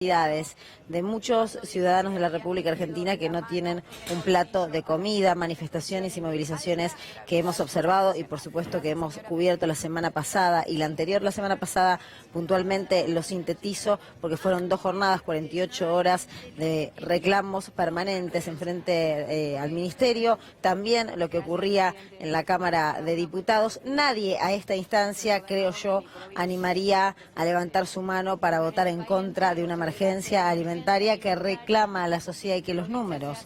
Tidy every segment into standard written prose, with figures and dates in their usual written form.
de muchos ciudadanos de la República Argentina que no tienen un plato de comida, manifestaciones y movilizaciones que hemos observado y por supuesto que hemos cubierto la semana pasada y la anterior. La semana pasada puntualmente lo sintetizo porque fueron 2 jornadas, 48 horas de reclamos permanentes en frente al Ministerio, también lo que ocurría en la Cámara de Diputados. Nadie a esta instancia, creo yo, animaría a levantar su mano para votar en contra de una emergencia alimentaria que reclama a la sociedad y que los números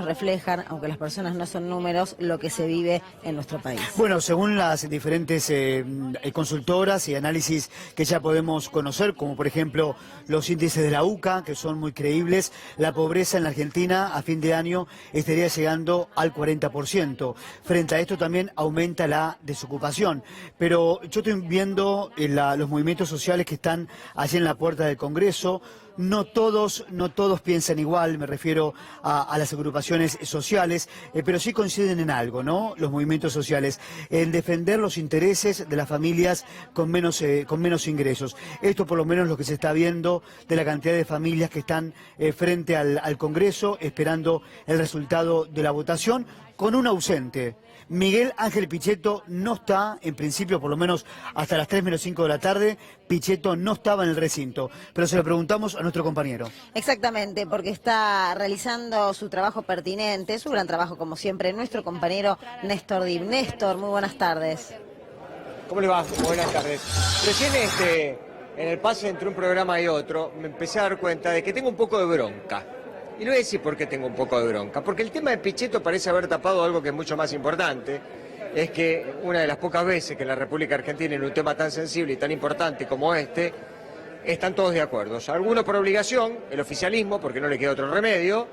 reflejan, aunque las personas no son números, lo que se vive en nuestro país. Bueno, según las diferentes consultoras y análisis que ya podemos conocer, como por ejemplo los índices de la UCA, que son muy creíbles, la pobreza en la Argentina a fin de año estaría llegando al 40%. Frente a esto también aumenta la desocupación. Pero yo estoy viendo los movimientos sociales que están allí en la puerta del Congreso. No todos piensan igual, me refiero a las agrupaciones sociales, pero sí coinciden en algo, ¿no? Los movimientos sociales, en defender los intereses de las familias con menos ingresos. Esto por lo menos lo que se está viendo de la cantidad de familias que están frente al Congreso, esperando el resultado de la votación, con un ausente. Miguel Ángel Pichetto no está, en principio, por lo menos hasta las 3 menos 5 de la tarde, Pichetto no estaba en el recinto, pero se lo preguntamos a nuestro compañero. Exactamente, porque está realizando su trabajo pertinente, su gran trabajo como siempre, nuestro compañero Néstor Dib. Néstor, muy buenas tardes. ¿Cómo le va? Buenas tardes. Recién en el pase entre un programa y otro, me empecé a dar cuenta de que tengo un poco de bronca. Y le voy a decir por qué tengo un poco de bronca. Porque el tema de Pichetto parece haber tapado algo que es mucho más importante. Es que una de las pocas veces que en la República Argentina, en un tema tan sensible y tan importante como este, están todos de acuerdo. O sea, algunos por obligación, el oficialismo, porque no le queda otro remedio,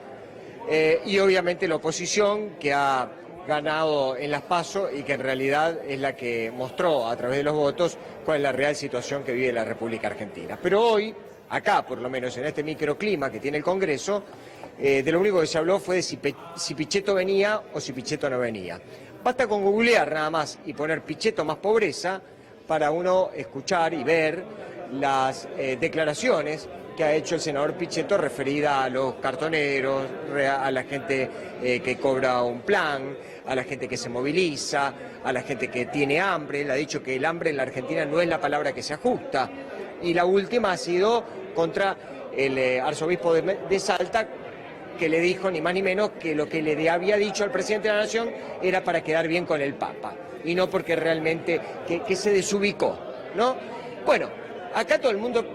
y obviamente la oposición, que ha ganado en las PASO y que en realidad es la que mostró a través de los votos cuál es la real situación que vive la República Argentina. Pero hoy, acá por lo menos en este microclima que tiene el Congreso, de lo único que se habló fue de si Pichetto venía o si Pichetto no venía. Basta con googlear nada más y poner Pichetto más pobreza para uno escuchar y ver las declaraciones que ha hecho el senador Pichetto referida a los cartoneros, a la gente que cobra un plan, a la gente que se moviliza, a la gente que tiene hambre. Él ha dicho que el hambre en la Argentina no es la palabra que se ajusta. Y la última ha sido contra el arzobispo de Salta, que le dijo ni más ni menos que lo que le había dicho al presidente de la Nación era para quedar bien con el Papa, y no porque realmente que se desubicó, ¿no? Bueno, acá todo el mundo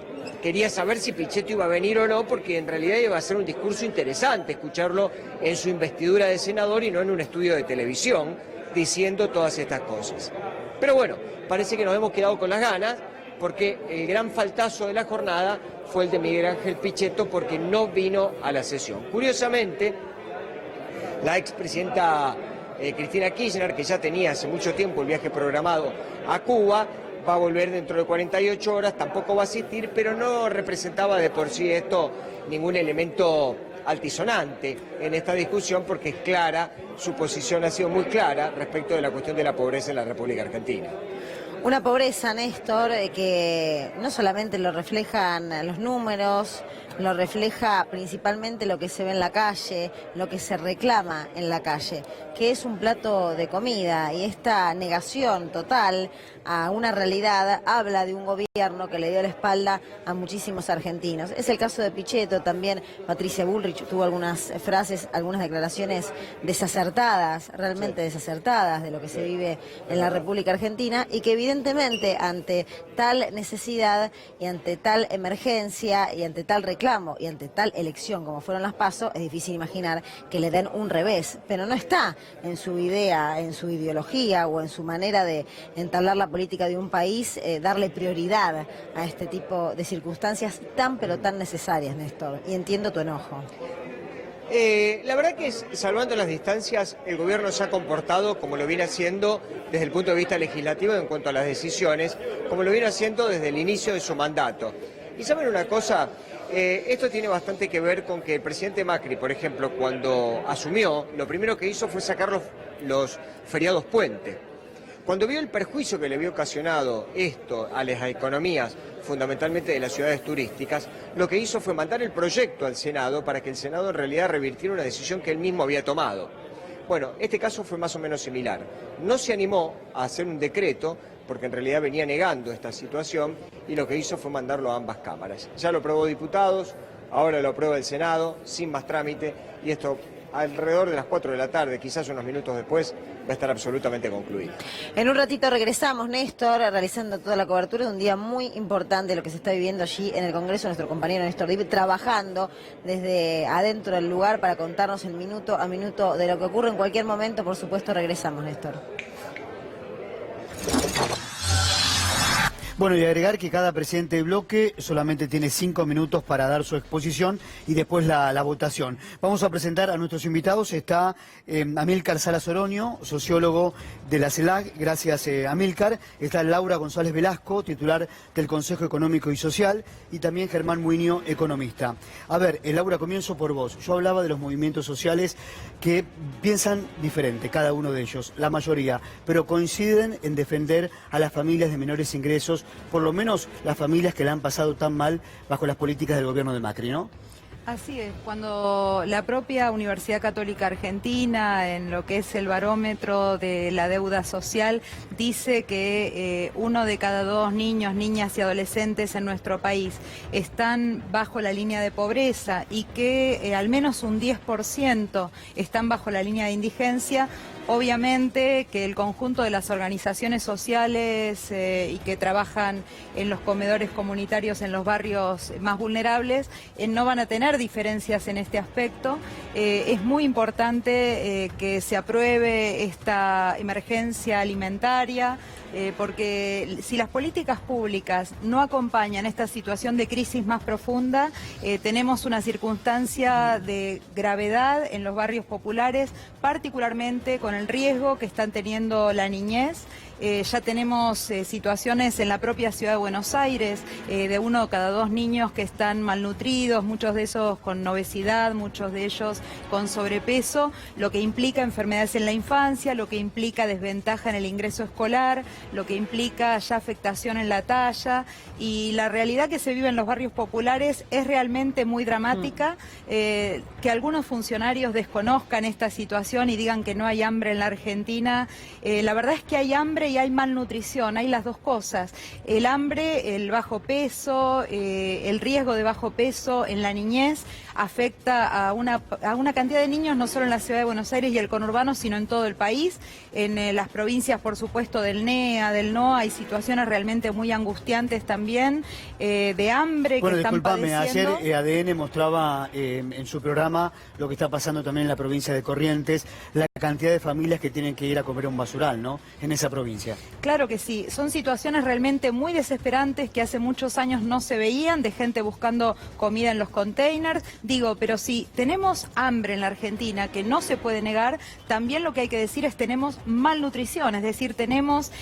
quería saber si Pichetto iba a venir o no, porque en realidad iba a ser un discurso interesante escucharlo en su investidura de senador y no en un estudio de televisión diciendo todas estas cosas. Pero bueno, parece que nos hemos quedado con las ganas, porque el gran faltazo de la jornada fue el de Miguel Ángel Pichetto, porque no vino a la sesión. Curiosamente, la expresidenta Cristina Kirchner, que ya tenía hace mucho tiempo el viaje programado a Cuba, va a volver dentro de 48 horas, tampoco va a asistir, pero no representaba de por sí esto ningún elemento altisonante en esta discusión, porque es clara, su posición ha sido muy clara respecto de la cuestión de la pobreza en la República Argentina. Una pobreza, Néstor, que no solamente lo reflejan los números, lo refleja principalmente lo que se ve en la calle, lo que se reclama en la calle, que es un plato de comida, y esta negación total a una realidad habla de un gobierno que le dio la espalda a muchísimos argentinos. Es el caso de Pichetto, también Patricia Bullrich tuvo algunas frases, algunas declaraciones desacertadas, realmente desacertadas de lo que se vive en la República Argentina, y que evidentemente ante tal necesidad y ante tal emergencia y ante tal reclamo y ante tal elección como fueron las PASO, es difícil imaginar que le den un revés, pero no está en su idea, en su ideología o en su manera de entablar la política de un país, darle prioridad a este tipo de circunstancias tan pero tan necesarias, Néstor, y entiendo tu enojo. La verdad que salvando las distancias, el gobierno se ha comportado como lo viene haciendo desde el punto de vista legislativo en cuanto a las decisiones, como lo viene haciendo desde el inicio de su mandato. Y saben una cosa, esto tiene bastante que ver con que el presidente Macri, por ejemplo, cuando asumió, lo primero que hizo fue sacar los feriados puente. Cuando vio el perjuicio que le había ocasionado esto a las economías, fundamentalmente de las ciudades turísticas, lo que hizo fue mandar el proyecto al Senado para que el Senado en realidad revirtiera una decisión que él mismo había tomado. Bueno, este caso fue más o menos similar. No se animó a hacer un decreto porque en realidad venía negando esta situación y lo que hizo fue mandarlo a ambas cámaras. Ya lo aprobó diputados, ahora lo aprueba el Senado, sin más trámite, y esto alrededor de las 4 de la tarde, quizás unos minutos después, va a estar absolutamente concluido. En un ratito regresamos, Néstor, realizando toda la cobertura de un día muy importante, lo que se está viviendo allí en el Congreso. Nuestro compañero Néstor Dip trabajando desde adentro del lugar para contarnos el minuto a minuto de lo que ocurre en cualquier momento. Por supuesto, regresamos, Néstor. Bueno, y agregar que cada presidente de bloque solamente tiene 5 minutos para dar su exposición y después la votación. Vamos a presentar a nuestros invitados. Está Amílcar Salas Oroño, sociólogo de la CELAC. Gracias, Amílcar. Está Laura González Velasco, titular del Consejo Económico y Social, y también Germán Muiño, economista. A ver, Laura, comienzo por vos. Yo hablaba de los movimientos sociales que piensan diferente, cada uno de ellos, la mayoría, pero coinciden en defender a las familias de menores ingresos, por lo menos las familias que la han pasado tan mal bajo las políticas del gobierno de Macri, ¿no? Así es, cuando la propia Universidad Católica Argentina, en lo que es el barómetro de la deuda social, dice que 1 de cada 2 niños, niñas y adolescentes en nuestro país están bajo la línea de pobreza y que al menos un 10% están bajo la línea de indigencia, obviamente que el conjunto de las organizaciones sociales y que trabajan en los comedores comunitarios en los barrios más vulnerables no van a tener diferencias en este aspecto. Es muy importante que se apruebe esta emergencia alimentaria, porque si las políticas públicas no acompañan esta situación de crisis más profunda, tenemos una circunstancia de gravedad en los barrios populares, particularmente con el riesgo que están teniendo la niñez. Ya tenemos situaciones en la propia ciudad de Buenos Aires de 1 de cada 2 niños que están malnutridos, muchos de esos con obesidad, muchos de ellos con sobrepeso, lo que implica enfermedades en la infancia, lo que implica desventaja en el ingreso escolar, lo que implica ya afectación en la talla, y la realidad que se vive en los barrios populares es realmente muy dramática. Que algunos funcionarios desconozcan esta situación y digan que no hay hambre en la Argentina, la verdad es que hay hambre y hay malnutrición, hay las dos cosas. El hambre, el bajo peso, el riesgo de bajo peso en la niñez afecta a una cantidad de niños, no solo en la ciudad de Buenos Aires y el conurbano, sino en todo el país. En las provincias, por supuesto, del NEA, del NOA, hay situaciones realmente muy angustiantes también, de hambre que están padeciendo. Ayer ADN mostraba en su programa lo que está pasando también en la provincia de Corrientes, la cantidad de familias que tienen que ir a comer a un basural, ¿no?, en esa provincia. Claro que sí, son situaciones realmente muy desesperantes que hace muchos años no se veían, de gente buscando comida en los containers. Digo, pero si tenemos hambre en la Argentina, que no se puede negar, también lo que hay que decir es tenemos malnutrición, es decir, tenemos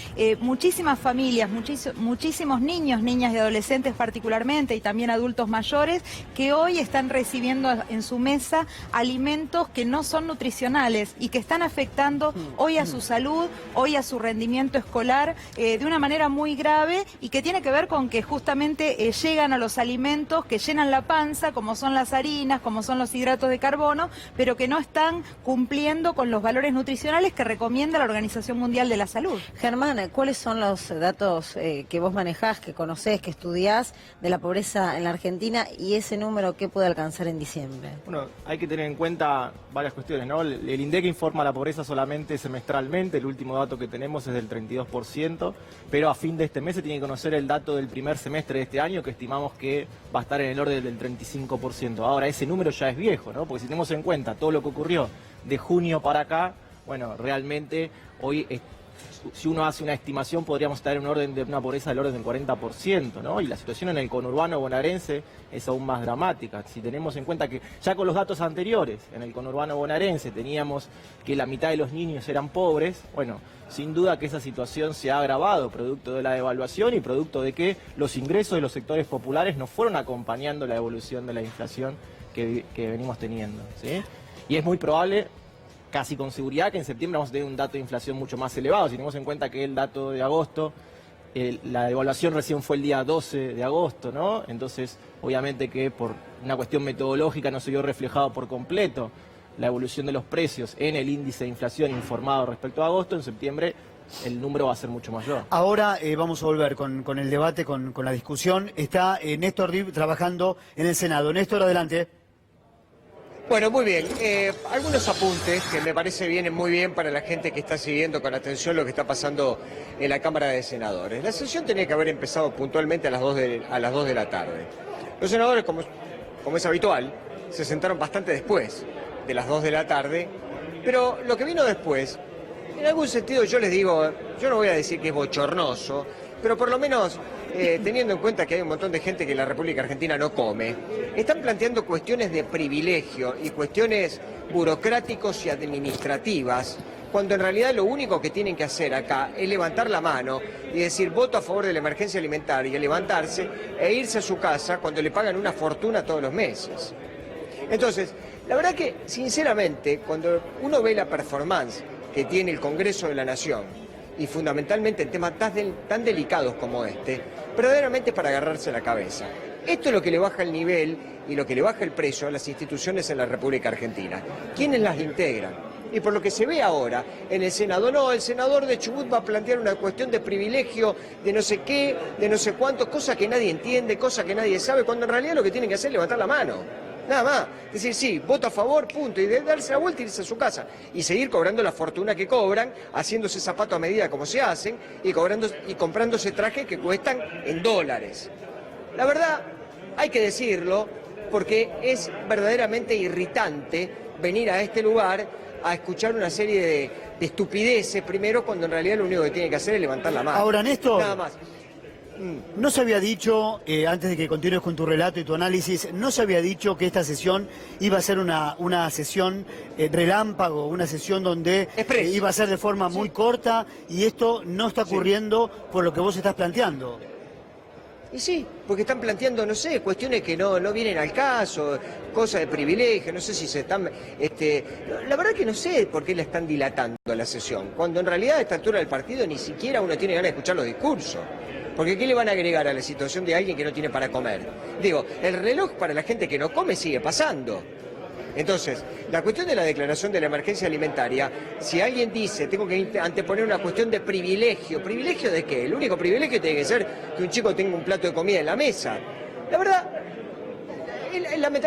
muchísimas familias, muchísimos niños, niñas y adolescentes particularmente, y también adultos mayores, que hoy están recibiendo en su mesa alimentos que no son nutricionales y que están afectando hoy a su salud, hoy a su rendimiento escolar, de una manera muy grave, y que tiene que ver con que justamente llegan a los alimentos que llenan la panza, como son las harinas, como son los hidratos de carbono, pero que no están cumpliendo con los valores nutricionales que recomienda la Organización Mundial de la Salud. Germán, ¿cuáles son los datos que vos manejás, que conocés, que estudiás de la pobreza en la Argentina, y ese número qué puede alcanzar en diciembre? Bueno, hay que tener en cuenta varias cuestiones, ¿no? El INDEC informa la pobreza solamente semestralmente, el último dato que tenemos es del 32%, pero a fin de este mes se tiene que conocer el dato del primer semestre de este año, que estimamos que va a estar en el orden del 35%. Ahora, ese número ya es viejo, ¿no? Porque si tenemos en cuenta todo lo que ocurrió de junio para acá, bueno, realmente hoy, si uno hace una estimación, podríamos estar en un orden de una pobreza del orden del 40%, ¿no? Y la situación en el conurbano bonaerense es aún más dramática. Si tenemos en cuenta que ya con los datos anteriores, en el conurbano bonaerense teníamos que la mitad de los niños eran pobres, bueno, sin duda que esa situación se ha agravado, producto de la devaluación y producto de que los ingresos de los sectores populares no fueron acompañando la evolución de la inflación que venimos teniendo, ¿sí? Y es muy probable casi con seguridad que en septiembre vamos a tener un dato de inflación mucho más elevado. Si tenemos en cuenta que el dato de agosto, la devaluación recién fue el día 12 de agosto, ¿no? Entonces, obviamente que por una cuestión metodológica no se vio reflejado por completo la evolución de los precios en el índice de inflación informado respecto a agosto. En septiembre el número va a ser mucho mayor. Ahora vamos a volver con el debate, con la discusión. Está Néstor Dib trabajando en el Senado. Néstor, adelante. Bueno, muy bien. Algunos apuntes que me parece vienen muy bien para la gente que está siguiendo con atención lo que está pasando en la Cámara de Senadores. La sesión tenía que haber empezado puntualmente a las 2 de la tarde. Los senadores, como es habitual, se sentaron bastante después de las 2 de la tarde, pero lo que vino después, en algún sentido yo les digo, yo no voy a decir que es bochornoso, pero por lo menos teniendo en cuenta que hay un montón de gente que en la República Argentina no come, están planteando cuestiones de privilegio y cuestiones burocráticos y administrativas, cuando en realidad lo único que tienen que hacer acá es levantar la mano y decir voto a favor de la emergencia alimentaria, levantarse e irse a su casa cuando le pagan una fortuna todos los meses. Entonces, la verdad que, sinceramente, cuando uno ve la performance que tiene el Congreso de la Nación, y fundamentalmente en temas tan delicados como este, verdaderamente es para agarrarse la cabeza. Esto es lo que le baja el nivel y lo que le baja el precio a las instituciones en la República Argentina. ¿Quiénes las integran? Y por lo que se ve ahora en el Senado, no, el senador de Chubut va a plantear una cuestión de privilegio, de no sé qué, de no sé cuánto, cosa que nadie entiende, cosa que nadie sabe, cuando en realidad lo que tienen que hacer es levantar la mano. Nada más, decir sí, voto a favor, punto, y de darse la vuelta y irse a su casa. Y seguir cobrando la fortuna que cobran, haciéndose zapatos a medida como se hacen, y comprándose trajes que cuestan en dólares. La verdad, hay que decirlo, porque es verdaderamente irritante venir a este lugar a escuchar una serie de estupideces primero, cuando en realidad lo único que tiene que hacer es levantar la mano. Ahora, Néstor, nada más. No se había dicho, antes de que continúes con tu relato y tu análisis, no se había dicho que esta sesión iba a ser una sesión relámpago, una sesión donde iba a ser de forma muy corta, y esto no está ocurriendo por lo que vos estás planteando. Y sí, porque están planteando, no sé, cuestiones que no vienen al caso, cosas de privilegio, no sé si se están... la verdad que no sé por qué la están dilatando la sesión, cuando en realidad a esta altura del partido ni siquiera uno tiene ganas de escuchar los discursos. Porque ¿qué le van a agregar a la situación de alguien que no tiene para comer? Digo, el reloj para la gente que no come sigue pasando. Entonces, la cuestión de la declaración de la emergencia alimentaria, si alguien dice, tengo que anteponer una cuestión de privilegio, ¿privilegio de qué? El único privilegio tiene que ser que un chico tenga un plato de comida en la mesa. La verdad,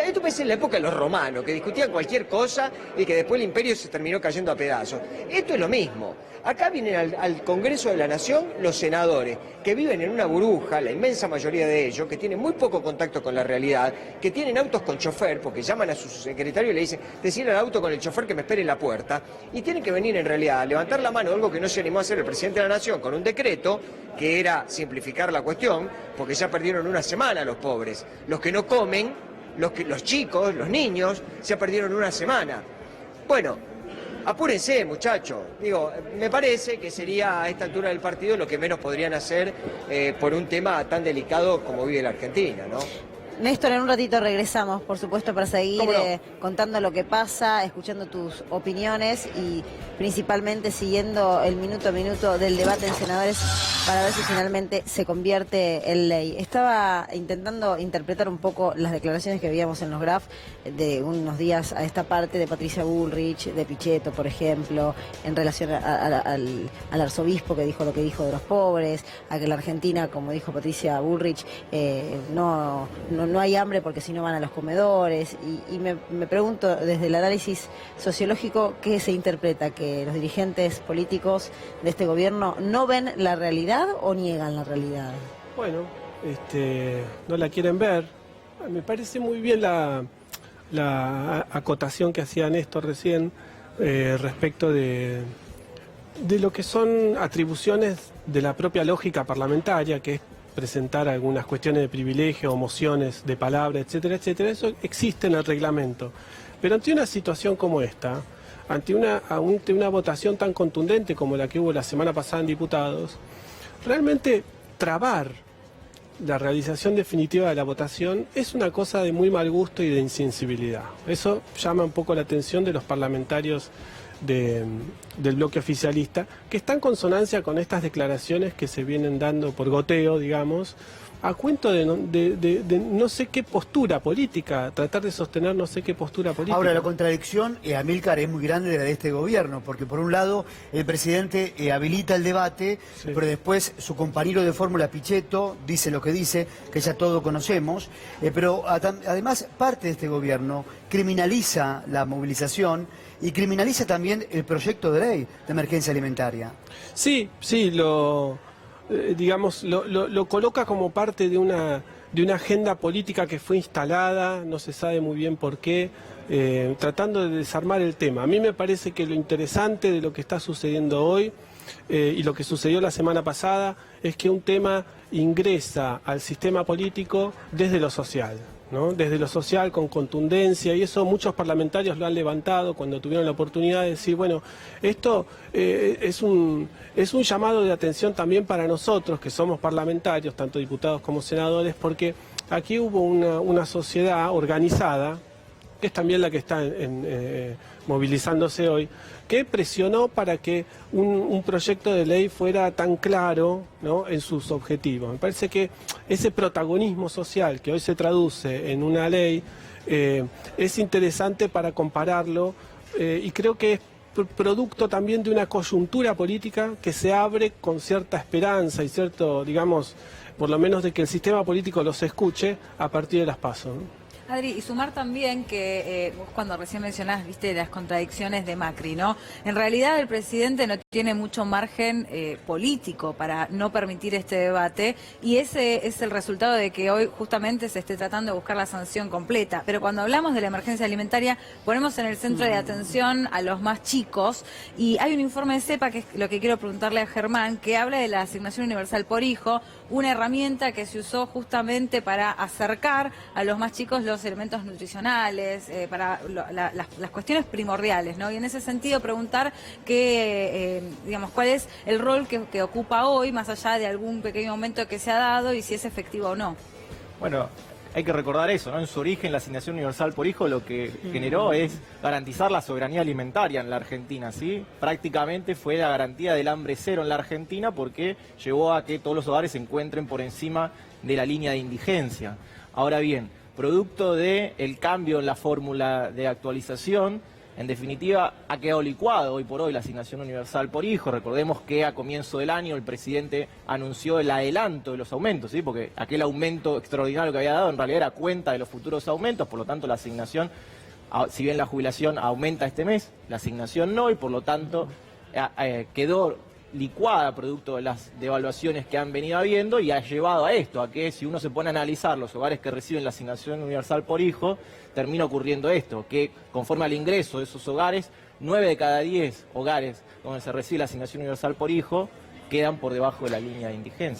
esto parece en la época de los romanos, que discutían cualquier cosa y que después el imperio se terminó cayendo a pedazos. Esto es lo mismo. Acá vienen al Congreso de la Nación los senadores, que viven en una burbuja, la inmensa mayoría de ellos, que tienen muy poco contacto con la realidad, que tienen autos con chofer, porque llaman a su secretario y le dicen, decirle al auto con el chofer que me espere en la puerta, y tienen que venir en realidad a levantar la mano, algo que no se animó a hacer el presidente de la Nación con un decreto, que era simplificar la cuestión, porque ya perdieron una semana los pobres. Los que no comen, los chicos, los niños, ya perdieron una semana. Bueno, apúrense, muchachos. Digo, me parece que sería a esta altura del partido lo que menos podrían hacer por un tema tan delicado como vive la Argentina, ¿no? Néstor, en un ratito regresamos, por supuesto, para seguir ¿Cómo no? contando lo que pasa, escuchando tus opiniones y principalmente siguiendo el minuto a minuto del debate en senadores para ver si finalmente se convierte en ley. Estaba intentando interpretar un poco las declaraciones que veíamos en los graf de unos días a esta parte de Patricia Bullrich, de Pichetto, por ejemplo, en relación al arzobispo que dijo lo que dijo de los pobres, a que la Argentina, como dijo Patricia Bullrich, no hay hambre porque si no van a los comedores, y me pregunto desde el análisis sociológico qué se interpreta, que los dirigentes políticos de este gobierno no ven la realidad o niegan la realidad. Bueno, no la quieren ver. Me parece muy bien la acotación que hacía Néstor recién respecto de lo que son atribuciones de la propia lógica parlamentaria, que es presentar algunas cuestiones de privilegio o mociones de palabra, etcétera, etcétera. Eso existe en el reglamento. Pero ante una situación como esta, ante una votación tan contundente como la que hubo la semana pasada en diputados, realmente trabar la realización definitiva de la votación es una cosa de muy mal gusto y de insensibilidad. Eso llama un poco la atención de los parlamentarios del bloque oficialista, que está en consonancia con estas declaraciones que se vienen dando por goteo, digamos, a cuento de no sé qué postura política, tratar de sostener no sé qué postura política. Ahora, la contradicción, Amílcar, es muy grande de la de este gobierno, porque por un lado el presidente habilita el debate, Sí. pero después su compañero de fórmula, Pichetto, dice lo que dice, que ya todos conocemos, pero además parte de este gobierno criminaliza la movilización y criminaliza también el proyecto de ley de emergencia alimentaria. Sí, digamos, lo coloca como parte de una agenda política que fue instalada, no se sabe muy bien por qué, tratando de desarmar el tema. A mí me parece que lo interesante de lo que está sucediendo hoy y lo que sucedió la semana pasada es que un tema ingresa al sistema político desde lo social, ¿no? Desde lo social, con contundencia, y eso muchos parlamentarios lo han levantado cuando tuvieron la oportunidad de decir, bueno, esto es un llamado de atención también para nosotros, que somos parlamentarios, tanto diputados como senadores, porque aquí hubo una sociedad organizada, que es también la que está movilizándose hoy, que presionó para que un proyecto de ley fuera tan claro, ¿no?, en sus objetivos. Me parece que ese protagonismo social que hoy se traduce en una ley es interesante para compararlo y creo que es producto también de una coyuntura política que se abre con cierta esperanza y cierto, digamos, por lo menos de que el sistema político los escuche a partir de las PASO, ¿no? Adri, y sumar también que vos cuando recién mencionás, viste, las contradicciones de Macri, ¿no? En realidad el presidente no tiene mucho margen político para no permitir este debate y ese es el resultado de que hoy justamente se esté tratando de buscar la sanción completa. Pero cuando hablamos de la emergencia alimentaria ponemos en el centro de atención a los más chicos y hay un informe de CEPA, que es lo que quiero preguntarle a Germán, que habla de la asignación universal por hijo, una herramienta que se usó justamente para acercar a los más chicos los elementos nutricionales, para las cuestiones primordiales, ¿no? Y en ese sentido preguntar digamos, cuál es el rol que ocupa hoy, más allá de algún pequeño aumento que se ha dado y si es efectivo o no. Bueno, hay que recordar eso, ¿no? En su origen la asignación universal por hijo lo que generó es garantizar la soberanía alimentaria en la Argentina, ¿sí? Prácticamente fue la garantía del hambre cero en la Argentina porque llevó a que todos los hogares se encuentren por encima de la línea de indigencia. Ahora bien, producto del cambio en la fórmula de actualización, en definitiva ha quedado licuado hoy por hoy la asignación universal por hijo. Recordemos que a comienzo del año el presidente anunció el adelanto de los aumentos, ¿sí? Porque aquel aumento extraordinario que había dado en realidad era cuenta de los futuros aumentos, por lo tanto la asignación, si bien la jubilación aumenta este mes, la asignación no, y por lo tanto quedó licuada producto de las devaluaciones que han venido habiendo y ha llevado a esto, a que si uno se pone a analizar los hogares que reciben la asignación universal por hijo, termina ocurriendo esto, que conforme al ingreso de esos hogares, 9 de cada 10 hogares donde se recibe la asignación universal por hijo quedan por debajo de la línea de indigencia.